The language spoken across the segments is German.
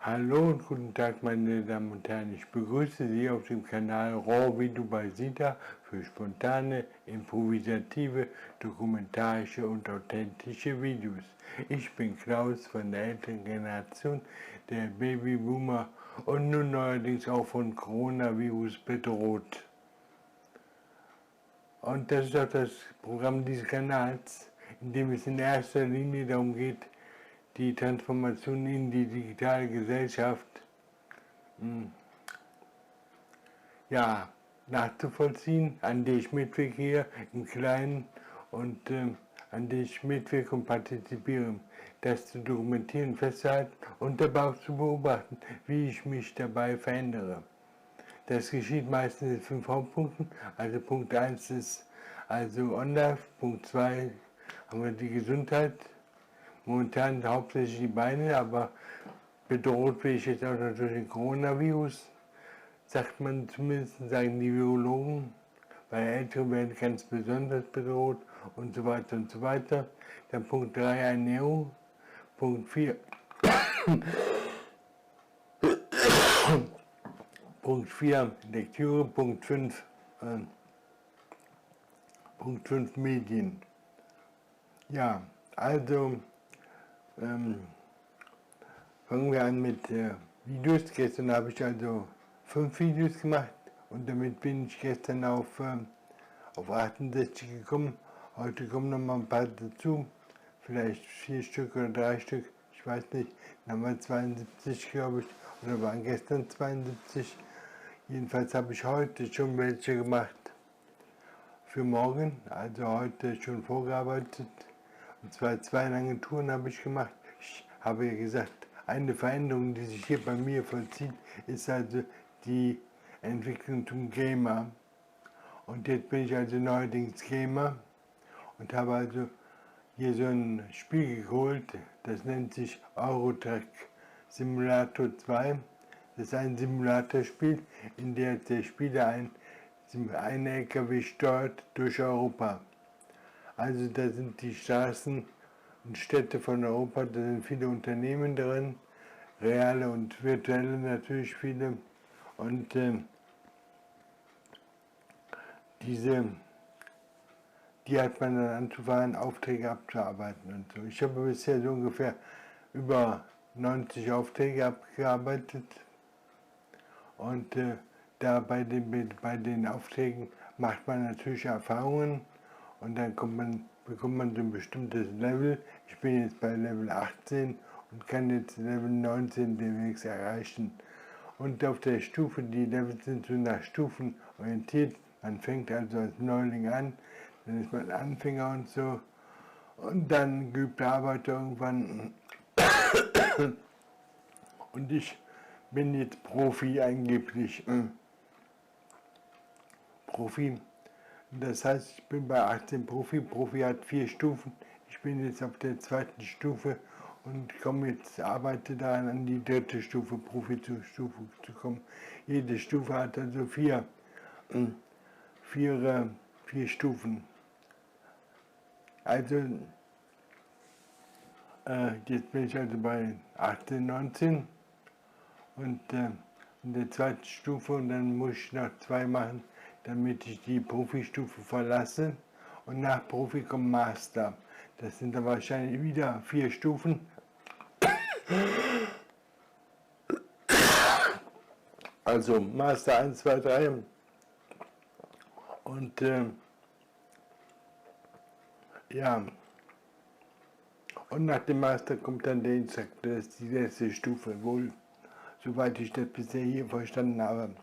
Hallo und guten Tag, meine Damen und Herren. Ich begrüße Sie auf dem Kanal RawVideo bei Sida für spontane, improvisative, dokumentarische und authentische Videos. Ich bin Klaus von der älteren Generation, der Babyboomer und nun neuerdings auch von Coronavirus bedroht. Und das ist auch das Programm dieses Kanals, in dem es in erster Linie darum geht, die Transformation in die digitale Gesellschaft nachzuvollziehen, an der ich mitwirke hier im Kleinen und an der ich mitwirke und partizipiere, das zu dokumentieren, festzuhalten und dabei auch zu beobachten, wie ich mich dabei verändere. Das geschieht meistens in 5 Hauptpunkten. Also Punkt 1 ist also Onlife, Punkt 2 haben wir die Gesundheit, momentan hauptsächlich die Beine, aber bedroht bin ich jetzt auch noch durch den Coronavirus, sagt man zumindest, sagen die Virologen. Bei Älteren werden ganz besonders bedroht und so weiter und so weiter. Dann Punkt 3 Ernährung, Punkt 4 Punkt 4 Lektüre, Punkt 5 Medien. Ja, also fangen wir an mit Videos. Gestern habe ich also 5 Videos gemacht und damit bin ich gestern auf 68 gekommen. Heute kommen noch mal ein paar dazu, vielleicht 4 Stück oder 3 Stück, ich weiß nicht. Dann haben wir 72, glaube ich, oder waren gestern 72. Jedenfalls habe ich heute schon welche gemacht für morgen, also heute schon vorgearbeitet. Und zwar 2 lange Touren habe ich gemacht. Ich habe ja gesagt, eine Veränderung, die sich hier bei mir vollzieht, ist also die Entwicklung zum Gamer. Und jetzt bin ich also neuerdings Gamer und habe also hier so ein Spiel geholt, das nennt sich Simulator 2. Das ist ein Simulatorspiel, in dem der Spieler einen LKW steuert durch Europa. Also da sind die Straßen und Städte von Europa, da sind viele Unternehmen drin, reale und virtuelle natürlich viele. Und die hat man dann anzufahren, Aufträge abzuarbeiten und so. Ich habe bisher so ungefähr über 90 Aufträge abgearbeitet. Und da bei den Aufträgen macht man natürlich Erfahrungen und dann bekommt man so ein bestimmtes Level. Ich bin jetzt bei Level 18 und kann jetzt Level 19 demnächst erreichen. Und auf der Stufe, die Levels sind so nach Stufen orientiert. Man fängt also als Neuling an, dann ist man Anfänger und so. Und dann geübter Arbeiter irgendwann. Und ich bin jetzt Profi angeblich. Profi. Das heißt, ich bin bei 18 Profi. Profi hat 4 Stufen. Ich bin jetzt auf der 2. Stufe und arbeite daran, an die 3. Stufe, Profi-Stufe zu kommen. Jede Stufe hat also 4 Stufen. Also jetzt bin ich also bei 18, 19 und in der 2. Stufe und dann muss ich noch 2 machen, damit ich die Profi-Stufe verlasse und nach Profi kommt Master. Das sind dann wahrscheinlich wieder 4 Stufen. Also Master 1, 2, 3 und ja, und nach dem Master kommt dann der Instruktor, das ist die letzte Stufe, wohl, soweit ich das bisher hier verstanden habe.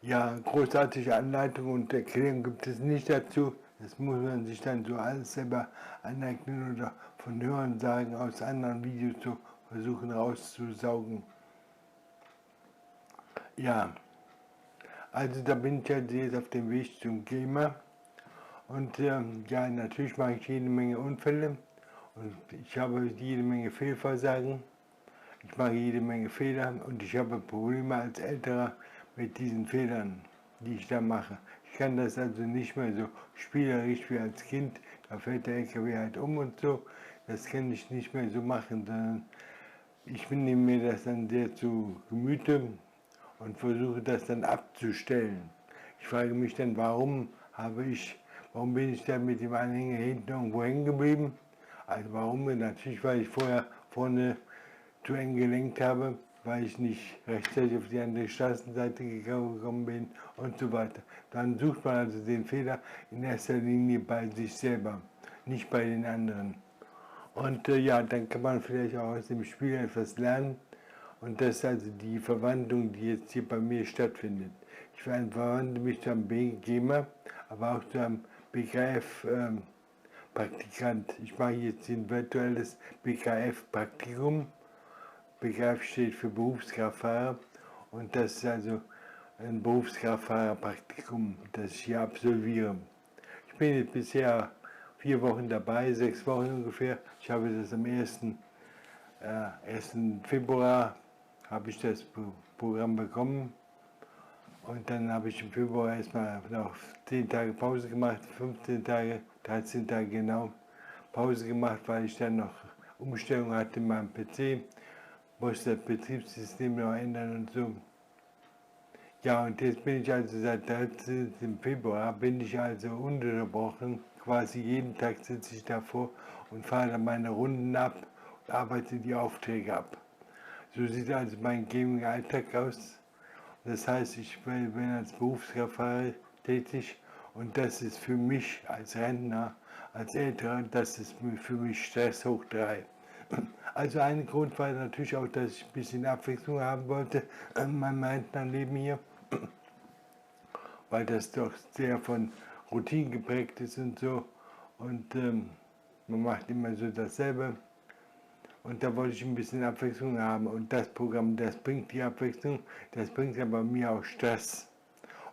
Ja, großartige Anleitung und Erklärung gibt es nicht dazu. Das muss man sich dann so alles selber aneignen oder von Hörensagen aus anderen Videos so versuchen rauszusaugen. Ja, also da bin ich halt jetzt auf dem Weg zum Gamer. Und ja, natürlich mache ich jede Menge Unfälle und ich habe jede Menge Fehlversagen. Ich mache jede Menge Fehler und ich habe Probleme als Älterer mit diesen Fehlern, die ich da mache. Ich kann das also nicht mehr so spielerisch wie als Kind, da fällt der LKW halt um und so. Das kann ich nicht mehr so machen, sondern ich nehme mir das dann sehr zu Gemüte und versuche das dann abzustellen. Ich frage mich dann, warum bin ich da mit dem Anhänger hinten irgendwo hängen geblieben? Also warum? Natürlich, weil ich vorher vorne zu eng gelenkt habe, weil ich nicht rechtzeitig auf die andere Straßenseite gekommen bin und so weiter. Dann sucht man also den Fehler in erster Linie bei sich selber, nicht bei den anderen. Und ja, dann kann man vielleicht auch aus dem Spiel etwas lernen. Und das ist also die Verwandlung, die jetzt hier bei mir stattfindet. Ich verwandle mich zu einem BGmer, aber auch zu einem BKF-Praktikant. Ich mache jetzt ein virtuelles BKF-Praktikum. BKF steht für Berufskraftfahrer und das ist also ein Berufskraftfahrerpraktikum, das ich hier absolviere. Ich bin jetzt bisher 4 Wochen dabei, 6 Wochen ungefähr. Ich habe das am 1. Februar habe ich das Programm bekommen und dann habe ich im Februar erstmal noch 10 Tage Pause gemacht, 15 Tage, 13 Tage genau Pause gemacht, weil ich dann noch Umstellung hatte in meinem PC, musste das Betriebssystem noch ändern und so. Ja, und jetzt bin ich also seit 13. Februar, bin ich also ununterbrochen, quasi jeden Tag sitze ich davor und fahre dann meine Runden ab und arbeite die Aufträge ab. So sieht also mein Gaming-Alltag aus. Das heißt, ich bin als Berufskraftfahrer tätig und das ist für mich als Rentner, als Älterer, das ist für mich Stress hoch 3. Also ein Grund war natürlich auch, dass ich ein bisschen Abwechslung haben wollte in meinem Rentnerleben hier, weil das doch sehr von Routinen geprägt ist und so und man macht immer so dasselbe. Und da wollte ich ein bisschen Abwechslung haben und das Programm, das bringt die Abwechslung, das bringt aber mir auch Stress.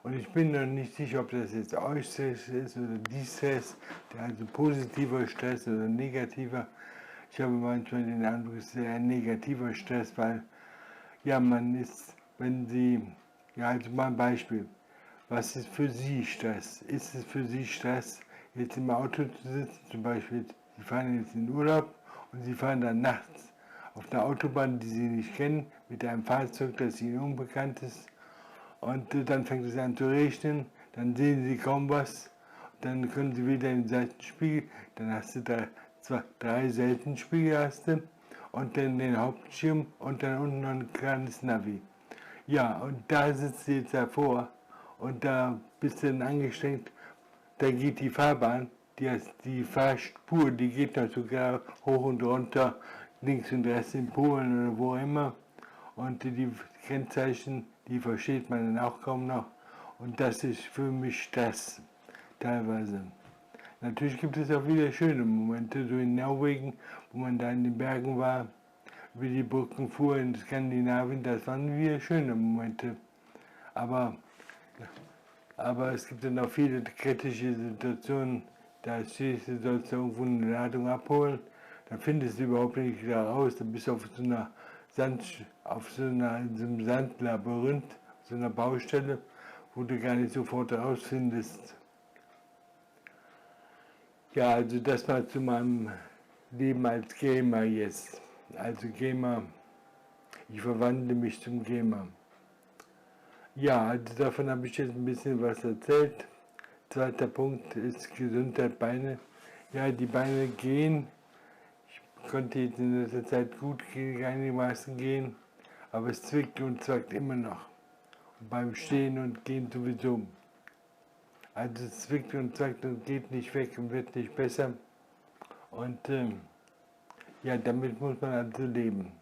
Und ich bin noch nicht sicher, ob das jetzt Eustress ist oder Distress, also positiver Stress oder negativer. Ich habe manchmal den Eindruck, es ist eher ein negativer Stress, weil ja, man ist, wenn Sie, ja, also mal ein Beispiel, was ist für Sie Stress? Ist es für Sie Stress, jetzt im Auto zu sitzen, zum Beispiel, Sie fahren jetzt in Urlaub und Sie fahren dann nachts auf einer Autobahn, die Sie nicht kennen, mit einem Fahrzeug, das Ihnen unbekannt ist und dann fängt es an zu regnen, dann sehen Sie kaum was, dann können Sie wieder in den Seitenspiegel, dann hast du da 3 Seitenspiegel hast du, und dann den Hauptschirm und dann unten noch ein kleines Navi. Ja, und da sitzt du jetzt davor und da bist du dann angestrengt, da geht die Fahrbahn, die Fahrspur, die geht noch sogar hoch und runter, links und rechts in Polen oder wo immer. Und die Kennzeichen, die versteht man dann auch kaum noch. Und das ist für mich Stress, teilweise. Natürlich gibt es auch wieder schöne Momente, so in Norwegen, wo man da in den Bergen war, über die Brücken fuhr in Skandinavien, das waren wieder schöne Momente. Aber es gibt dann auch viele kritische Situationen, da stehst du, sollst du irgendwo eine Ladung abholen, dann findest du überhaupt nicht da raus, dann bist du auf so einem Sandlabyrinth, so einer Baustelle, wo du gar nicht sofort rausfindest. Ja, also das mal zu meinem Leben als Gamer jetzt. Also Gamer, ich verwandle mich zum Gamer. Ja, also davon habe ich jetzt ein bisschen was erzählt. Zweiter Punkt ist Gesundheit, Beine. Ja, die Beine gehen. Ich konnte jetzt in letzter Zeit gut einigermaßen gehen, aber es zwickt und zwackt immer noch. Und beim Stehen und Gehen sowieso. Also es zwickt und zackt und geht nicht weg und wird nicht besser. Und ja, damit muss man also leben.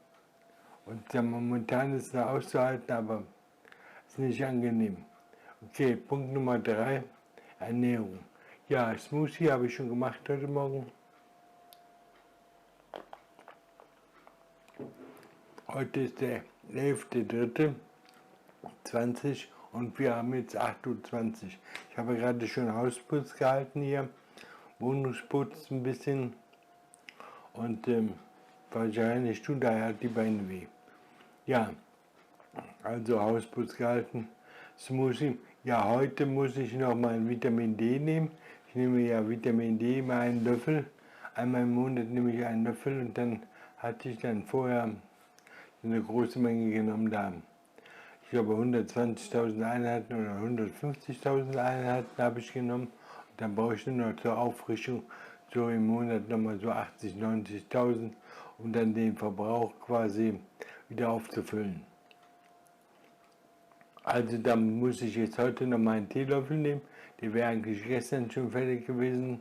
Und ja, momentan ist es noch auszuhalten, aber es ist nicht angenehm. Okay, Punkt Nummer 3, Ernährung. Ja, Smoothie habe ich schon gemacht heute Morgen. Heute ist der 11.03.20 und wir haben jetzt 8.20 Uhr. Ich habe gerade schon Hausputz gehalten hier, Wohnungsputz ein bisschen und wahrscheinlich tun daher die Beine weh. Ja, also Hausputz gehalten, Smoothie. Ja, heute muss ich noch mal ein Vitamin D nehmen. Ich nehme ja Vitamin D immer einen Löffel. Einmal im Monat nehme ich einen Löffel und dann hatte ich dann vorher eine große Menge genommen da. Ich glaube 120.000 Einheiten oder 150.000 Einheiten habe ich genommen. Und dann brauche ich nur noch zur Auffrischung so im Monat nochmal so 80.000, 90.000, um dann den Verbrauch quasi wieder aufzufüllen. Also da muss ich jetzt heute noch mal einen Teelöffel nehmen. Der wäre eigentlich gestern schon fertig gewesen,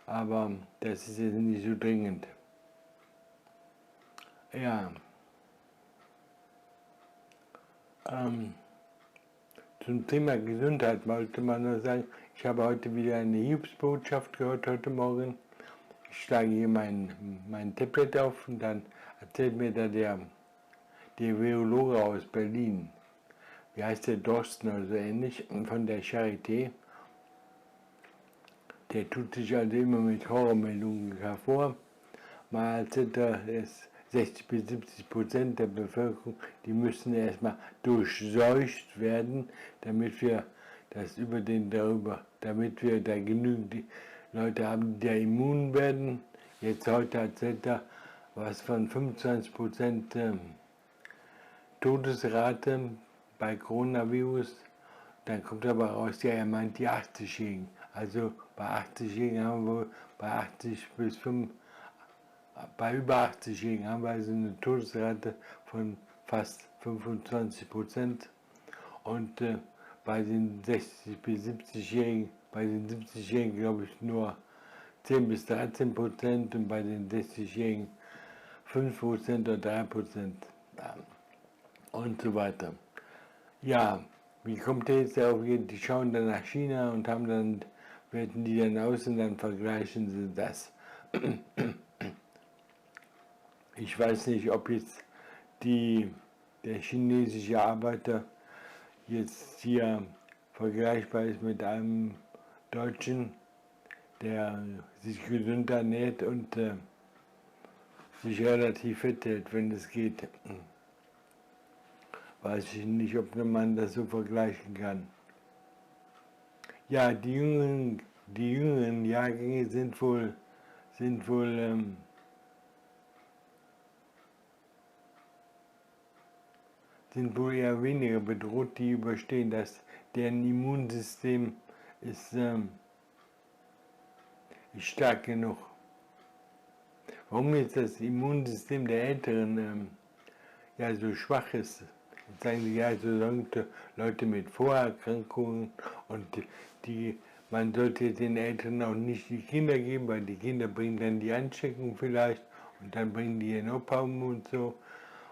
aber das ist jetzt nicht so dringend. Ja. Zum Thema Gesundheit wollte man nur sagen, ich habe heute wieder eine Hilfsbotschaft gehört heute Morgen. Ich schlage hier mein Tablet auf und dann erzählt mir da der Virologe aus Berlin, wie heißt der, Dorsten oder so ähnlich, von der Charité. Der tut sich also immer mit Horrormeldungen hervor. Mal erzählt er, 60-70% der Bevölkerung, die müssen erstmal durchseucht werden, damit wir damit wir da genügend Leute haben, die da immun werden. Jetzt heute erzählt er was von 25% Todesrate bei Coronavirus. Dann kommt aber raus, ja, er meint die 80-Jährigen. Also bei 80-Jährigen haben wir bei über 80-Jährigen haben wir also eine Todesrate von fast 25%. Und bei den 60- bis 70-Jährigen, bei den 70-Jährigen glaube ich nur 10 bis 13% und bei den 60-Jährigen 5% oder 3% und so weiter. Ja, wie kommt der jetzt auf? Die schauen dann nach China und werten die dann aus und dann vergleichen sie das. Ich weiß nicht, ob jetzt der chinesische Arbeiter jetzt hier vergleichbar ist mit einem Deutschen, der sich gesund ernährt und sich relativ fit hält, wenn es geht. Weiß ich nicht, ob man das so vergleichen kann. Ja, die jüngeren Jahrgänge sind wohl eher weniger bedroht, die überstehen das. Deren Immunsystem ist stark genug. Warum jetzt das Immunsystem der Älteren ja so schwach ist? Jetzt sagen sie ja, so Leute mit Vorerkrankungen und man sollte den Eltern auch nicht die Kinder geben, weil die Kinder bringen dann die Ansteckung vielleicht und dann bringen die ihren Opa um und so.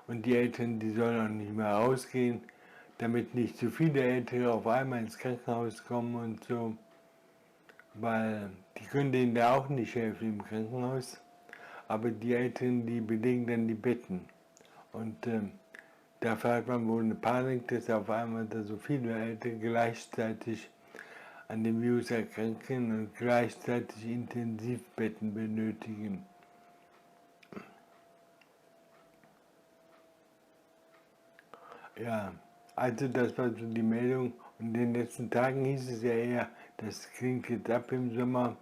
Und die Eltern, die sollen auch nicht mehr rausgehen, damit nicht zu viele Ältere auf einmal ins Krankenhaus kommen und so. Weil die können denen da auch nicht helfen im Krankenhaus. Aber die Älteren, die belegen dann die Betten. Und dafür hat man wohl eine Panik, dass auf einmal da so viele Ältere gleichzeitig an dem Virus erkranken und gleichzeitig Intensivbetten benötigen. Ja, also das war so die Meldung. Und in den letzten Tagen hieß es ja eher, das klingt jetzt ab im Sommer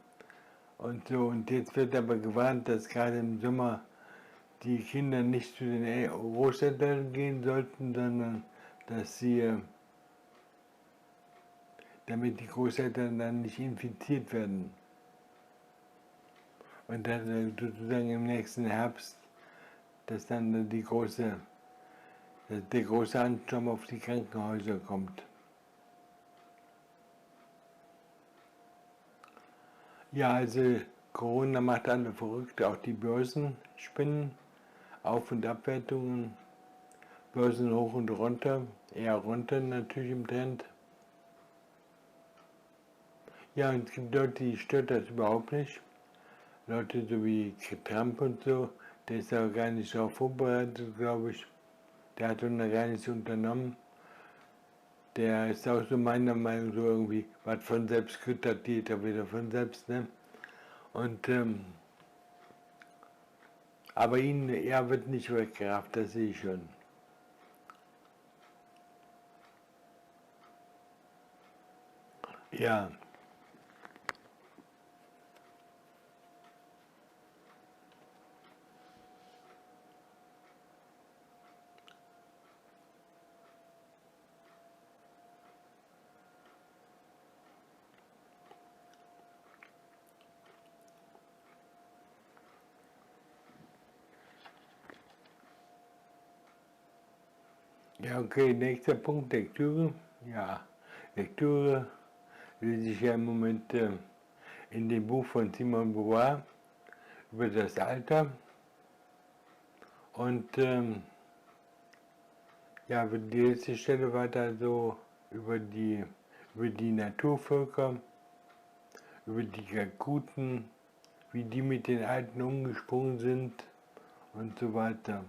und so. Und jetzt wird aber gewarnt, dass gerade im Sommer die Kinder nicht zu den Großeltern gehen sollten, sondern dass damit die Großeltern dann nicht infiziert werden. Und dann sozusagen im nächsten Herbst, dass dann der große Ansturm auf die Krankenhäuser kommt. Ja, also Corona macht alle verrückt, auch die Börsen spinnen, Auf- und Abwertungen, Börsen hoch und runter, eher runter natürlich im Trend. Ja, und es gibt Leute, die stört das überhaupt nicht. Leute so wie Trump und so, der ist auch gar nicht darauf vorbereitet, glaube ich. Der hat noch gar nichts unternommen. Der ist auch so meiner Meinung so irgendwie, was von selbst küttert, geht er wieder von selbst, ne? Und, aber er wird nicht weggerafft, das sehe ich schon. Ja. Ja, okay, nächster Punkt, Lektüre. Ja, Lektüre lese ich ja im Moment in dem Buch von Simone Beauvoir über das Alter. Und ja, die letzte Stelle war da so über die Naturvölker, über die Kakuten, wie die mit den Alten umgesprungen sind und so weiter.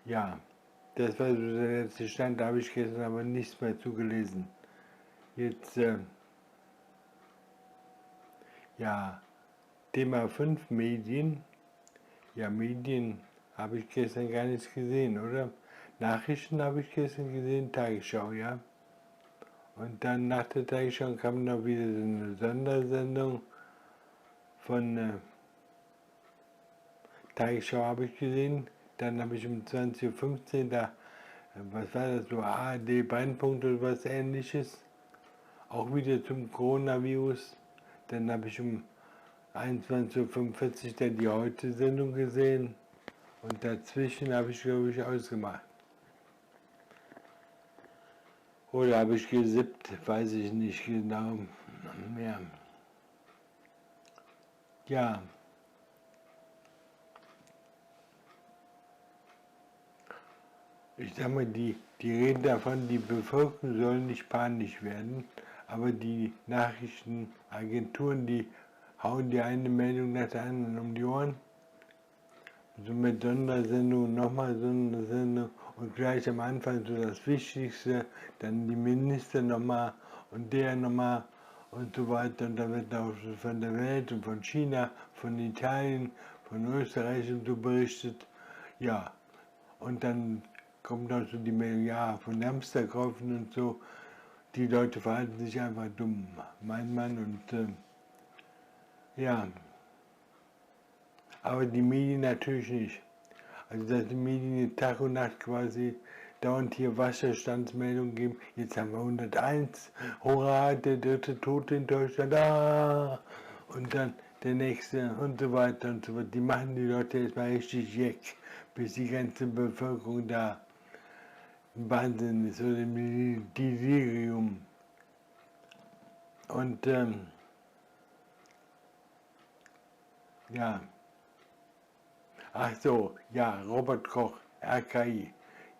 Ja, das war so der letzte Stand, da habe ich gestern aber nichts mehr zugelesen. Jetzt, ja, Thema 5, Medien. Ja, Medien habe ich gestern gar nichts gesehen, oder? Nachrichten habe ich gestern gesehen, Tagesschau, ja. Und dann nach der Tagesschau kam noch wieder so eine Sondersendung von Tagesschau habe ich gesehen. Dann habe ich um 20:15 Uhr da, was war das, so ARD Brennpunkt oder was ähnliches, auch wieder zum Coronavirus. Dann habe ich um 21:45 Uhr dann die Heute-Sendung gesehen und dazwischen habe ich, glaube ich, ausgemacht. Oder habe ich gesippt, weiß ich nicht genau mehr. Ja. Ich sag mal, die reden davon, die Bevölkerung soll nicht panisch werden, aber die Nachrichtenagenturen, die hauen die eine Meldung nach der anderen um die Ohren. So mit Sondersendung, nochmal Sondersendung und gleich am Anfang so das Wichtigste, dann die Minister nochmal und der nochmal und so weiter. Und dann wird auch von der Welt und von China, von Italien, von Österreich und so berichtet. Ja, und dann kommt noch so die Meldung, ja, von Hamsterkäufen und so. Die Leute verhalten sich einfach dumm, mein Mann. Und ja, aber die Medien natürlich nicht. Also dass die Medien Tag und Nacht quasi dauernd hier Wasserstandsmeldungen geben. Jetzt haben wir 101, hurra, der dritte Tote in Deutschland, und dann der nächste und so weiter und so fort. Die machen die Leute erstmal richtig jeck, bis die ganze Bevölkerung da im Wahnsinn ist oder im Delirium. Und ja. Ach so, ja, Robert Koch, RKI.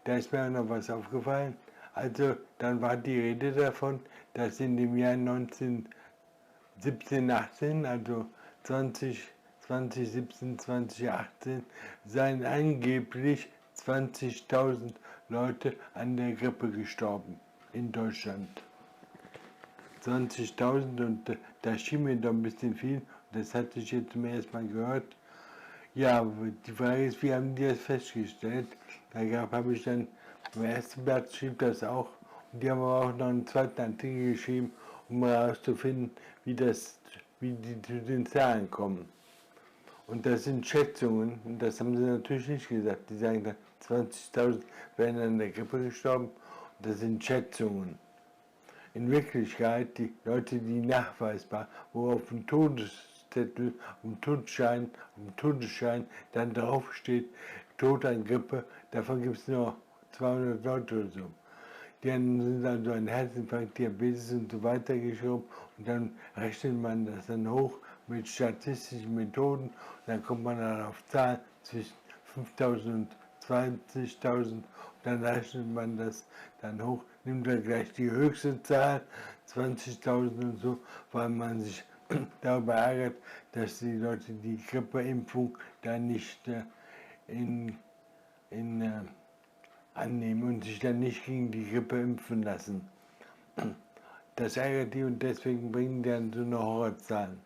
Da ist mir auch noch was aufgefallen. Also, dann war die Rede davon, dass in dem Jahr 1917, 18, also 2017, 2018, seien angeblich 20.000 Leute an der Grippe gestorben in Deutschland. 20.000 und das schien mir doch ein bisschen viel. Das hatte ich jetzt zum ersten Mal gehört. Ja, die Frage ist, wie haben die das festgestellt? Da habe ich dann, im ersten Blatt schrieb das auch, und die haben aber auch noch einen zweiten Artikel geschrieben, um herauszufinden, wie die zu den Zahlen kommen. Und das sind Schätzungen, und das haben sie natürlich nicht gesagt. Die sagen dann, 20.000 wären an der Grippe gestorben, und das sind Schätzungen. In Wirklichkeit, die Leute, die nachweisbar, wo auf dem Todeszettel, auf dem Todesschein dann draufsteht, Tod an Grippe, davon gibt es nur 200 Leute oder so. Die sind also an Herzinfarkt, Diabetes und so weiter geschoben und dann rechnet man das dann hoch mit statistischen Methoden und dann kommt man dann auf Zahlen zwischen 5.000 und 20.000 und dann rechnet man das dann hoch, nimmt dann gleich die höchste Zahl, 20.000 und so, weil man sich darüber ärgert, dass die Leute die Grippeimpfung da nicht annehmen und sich dann nicht gegen die Grippe impfen lassen. Das ärgert die und deswegen bringen die dann so eine Horrorzahlen.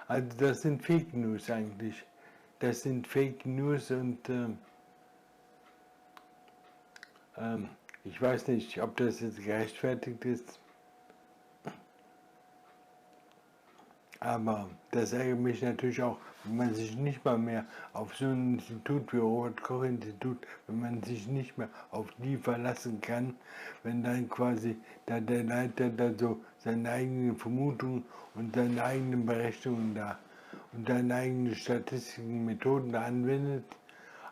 Also das sind Fake News eigentlich. Das sind Fake News und ich weiß nicht, ob das jetzt gerechtfertigt ist. Aber das ärgert mich natürlich auch, wenn man sich nicht mal mehr auf so ein Institut wie Robert-Koch-Institut, wenn man sich nicht mehr auf die verlassen kann, wenn dann quasi da der Leiter da so seine eigenen Vermutungen und seine eigenen Berechnungen da und seine eigenen statistischen Methoden da anwendet,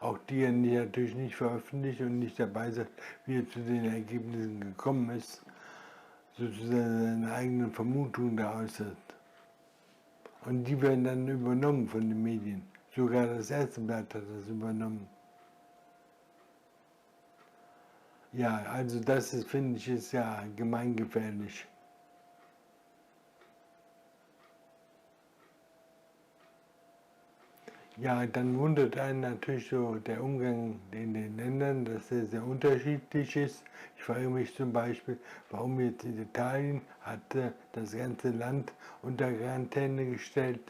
auch die er natürlich nicht veröffentlicht und nicht dabei sagt, wie er zu den Ergebnissen gekommen ist, sozusagen seine eigenen Vermutungen da äußert. Und die werden dann übernommen von den Medien. Sogar das erste Blatt hat das übernommen. Ja, also das ist, finde ich, ist ja gemeingefährlich. Ja, dann wundert einen natürlich so der Umgang in den Ländern, dass er sehr unterschiedlich ist. Ich frage mich zum Beispiel, warum jetzt in Italien hat das ganze Land unter Quarantäne gestellt.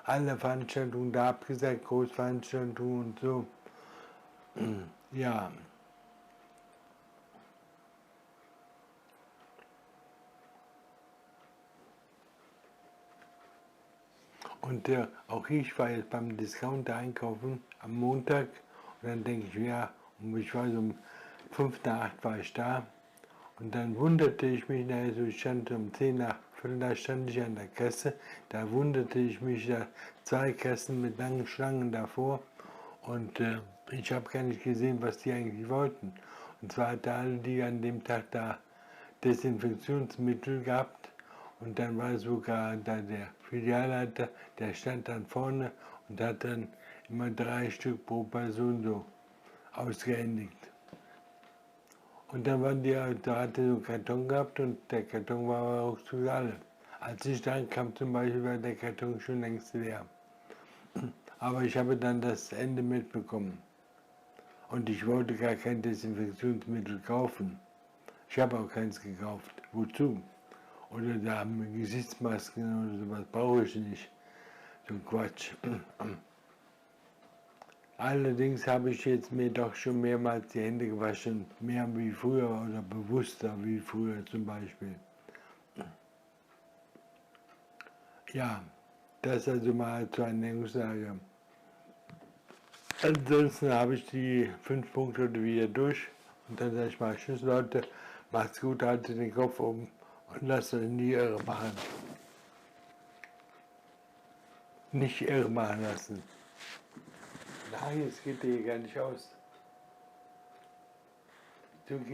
Alle Veranstaltungen da abgesagt, Großveranstaltungen und so. Ja. Und auch ich war jetzt beim Discounter einkaufen am Montag und dann denke ich, ja, ich war so um 5 nach 8 war ich da und dann wunderte ich mich, so ich stand um 10 nach 5, da stand ich an der Kasse, da wunderte ich mich, da 2 Kassen mit langen Schlangen davor und ich habe gar nicht gesehen, was die eigentlich wollten. Und zwar hatte alle die an dem Tag da Desinfektionsmittel gehabt. Und dann war sogar da der Filialleiter, der stand dann vorne und hat dann immer 3 Stück pro Person so ausgehändigt. Und dann waren da hatte so einen Karton gehabt und der Karton war aber auch zu alle. Als ich dann kam zum Beispiel, war der Karton schon längst leer. Aber ich habe dann das Ende mitbekommen. Und ich wollte gar kein Desinfektionsmittel kaufen. Ich habe auch keins gekauft. Wozu? Oder da haben wir Gesichtsmasken oder sowas, brauche ich nicht. So Quatsch. Allerdings habe ich jetzt mir doch schon mehrmals die Hände gewaschen, mehr wie früher oder bewusster wie früher zum Beispiel. Ja, das also mal zur Ernährungslage. Ansonsten habe ich die 5 Punkte wieder durch und dann sage ich mal, tschüss Leute, macht's gut, haltet den Kopf oben und lasst euch nie irre machen. Nicht irre machen lassen. Nein, es geht hier gar nicht aus. So geht